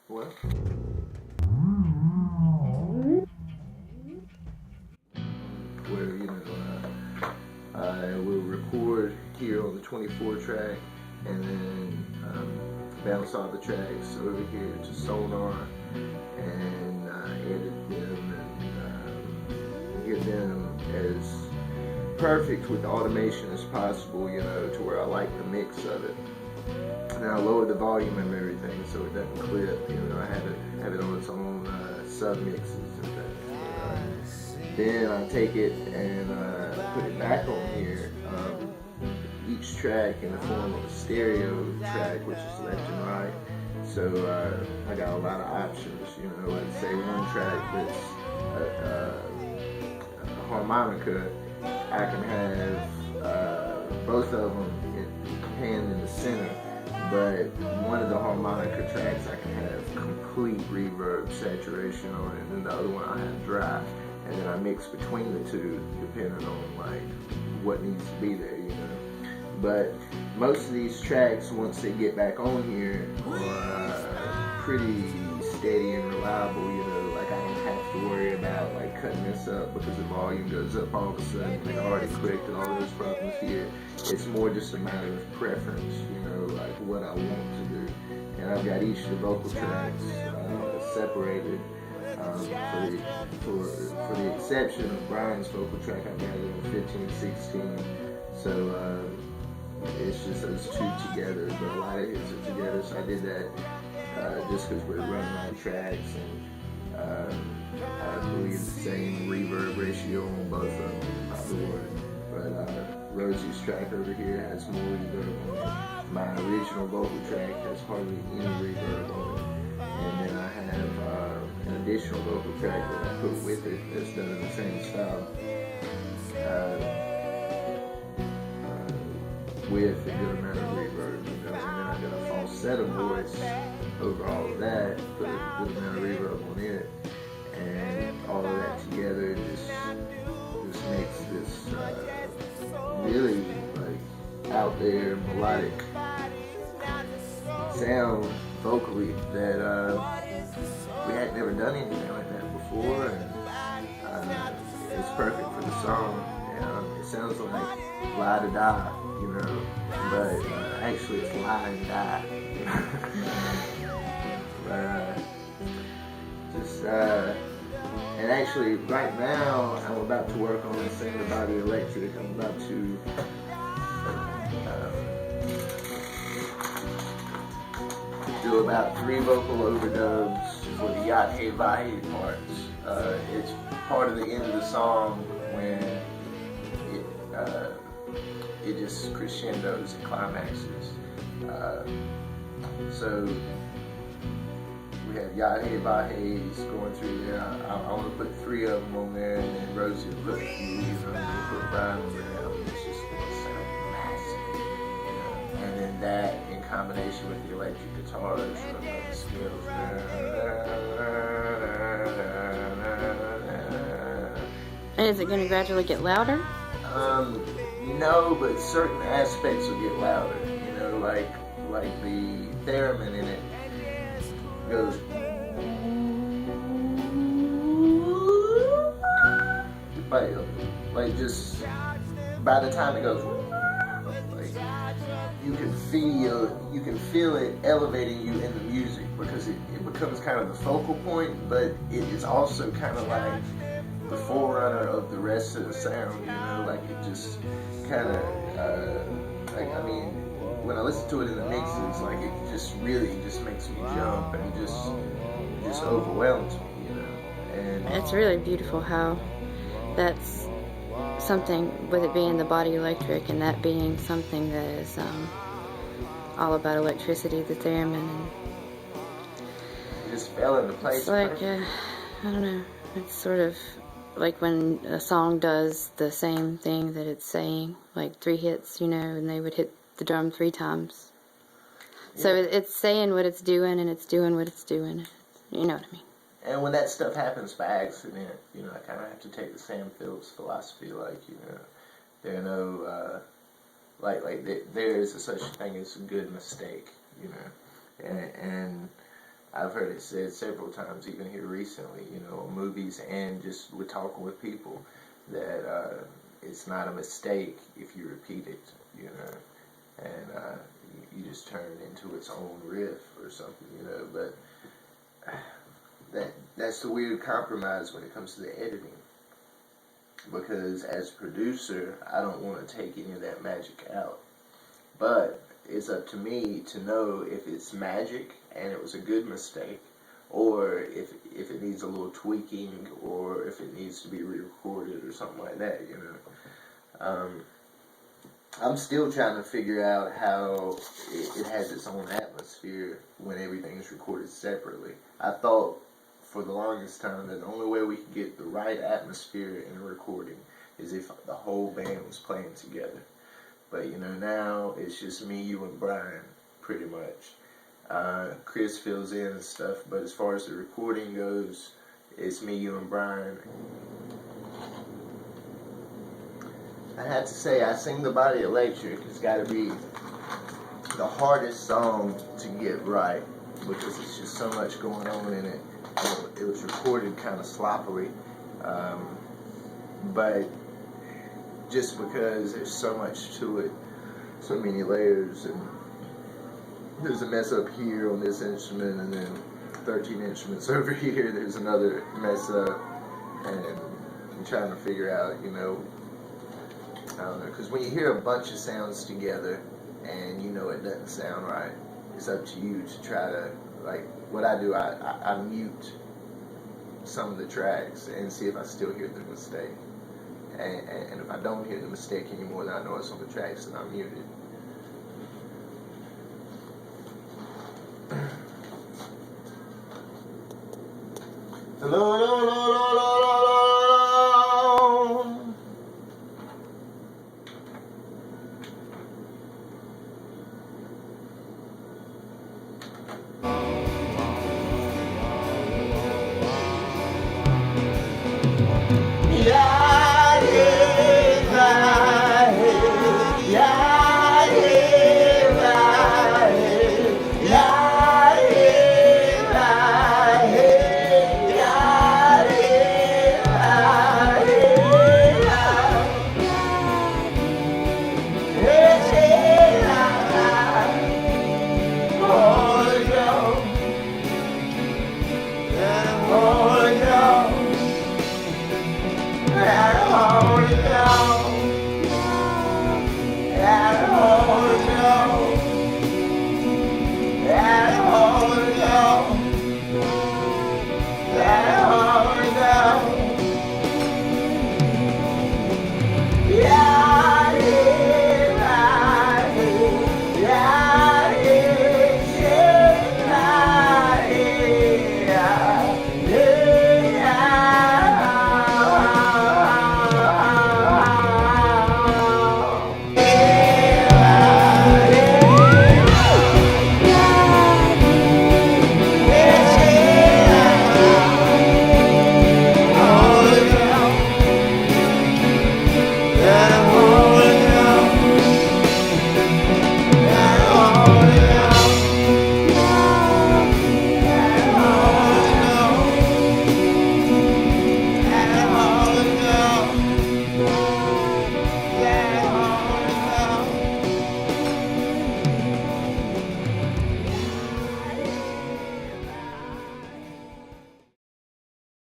Well, where I will record here on the 24 track, and then bounce all the tracks over here to Sonar, and edit them and get them as perfect with automation as possible, to where I like the mix of it. And I lower the volume and everything so it doesn't clip. I have it on its own sub mixes and things. Then I take it and put it back on here. Each track in the form of a stereo track, which is left and right. So I got a lot of options. Like say one track that's a harmonica, I can have both of them panned in the center. But one of the harmonica tracks I can have complete reverb saturation on it, and then the other one I have dry, and then I mix between the two depending on what needs to be there. But most of these tracks, once they get back on here, are pretty steady and reliable. Like I don't have to worry about cutting this up because the volume goes up all of a sudden. I already corrected all those problems here. It's more just a matter of preference, like what I want to do. And I've got each of the vocal tracks separated. For the exception of Brian's vocal track, I've got it on 15/16. So it's just those two together, but a lot of hits are together. So I did that just because we're running out of tracks, and I believe the same reverb ratio on both of them, not the one. But Rosie's track over here has more reverb on it. My original vocal track has hardly any reverb on it. And then I have an additional vocal track that I put with it that's done in the same style. With a good amount of reverb, and then I got a falsetto voice over all of that, put a good amount of reverb on it, and all of that together just makes this really out there melodic sound vocally that we had never done anything like that before, and it's perfect for the song. It sounds like lie to die, but actually it's lie and die. But and actually right now I'm about to work on Sing the Body Electric. I'm about to do about 3 vocal overdubs for the Yat Hey Vahe parts. It's part of the end of the song when it just crescendos and climaxes. So we have Yat Hey Vahe's going through there. I want to put 3 of them on there, and then Rosie will put a few, we'll put Brian on there. It's just going to sound massive, And then that in combination with the electric guitars, the scales. And is it going to gradually get louder? No, but certain aspects will get louder. Like the theremin in it goes just by the time it goes you can feel it elevating you in the music, because it becomes kind of the focal point, but it is also kind of like the forerunner of the rest of the sound, it just kind of, when I listen to it in the mixes, it just really just makes me jump, and it just overwhelms me, And it's really beautiful how that's something, with it being the body electric, and that being something that is all about electricity, the theremin, and it just fell into place. It's like, I don't know, it's sort of like when a song does the same thing that it's saying, like 3 hits, and they would hit the drum 3 times. Yeah. So it's saying what it's doing, and it's doing what it's doing. You know what I mean? And when that stuff happens by accident, I kind of have to take the Sam Phillips philosophy, there are no, there is a such thing as a good mistake, and I've heard it said several times, even here recently, you know, movies and just with talking with people, that it's not a mistake if you repeat it, you know, and you just turn it into its own riff or something, you know. But that's the weird compromise when it comes to the editing, because as a producer, I don't want to take any of that magic out. But it's up to me to know if it's magic and it was a good mistake, or if it needs a little tweaking, or if it needs to be re-recorded or something like that, you know. I'm still trying to figure out how it has its own atmosphere when everything is recorded separately. I thought for the longest time that the only way we could get the right atmosphere in a recording is if the whole band was playing together. But you know, now it's just me, you, and Brian, pretty much. Chris fills in and stuff, but as far as the recording goes, it's me, you, and Brian. I have to say, I Sing the Body Electric has got to be the hardest song to get right, because it's just so much going on in it. It was recorded kind of sloppily, but just because there's so much to it, so many layers, and there's a mess up here on this instrument, and then 13 instruments over here, there's another mess up, and I'm trying to figure out, you know, I don't know, because when you hear a bunch of sounds together and you know it doesn't sound right, it's up to you to try to, like, what I do, I mute some of the tracks and see if I still hear the mistake. And if I don't hear the mistake anymore, then I know it's on the tracks and I'm muted. Hello, hello, hello.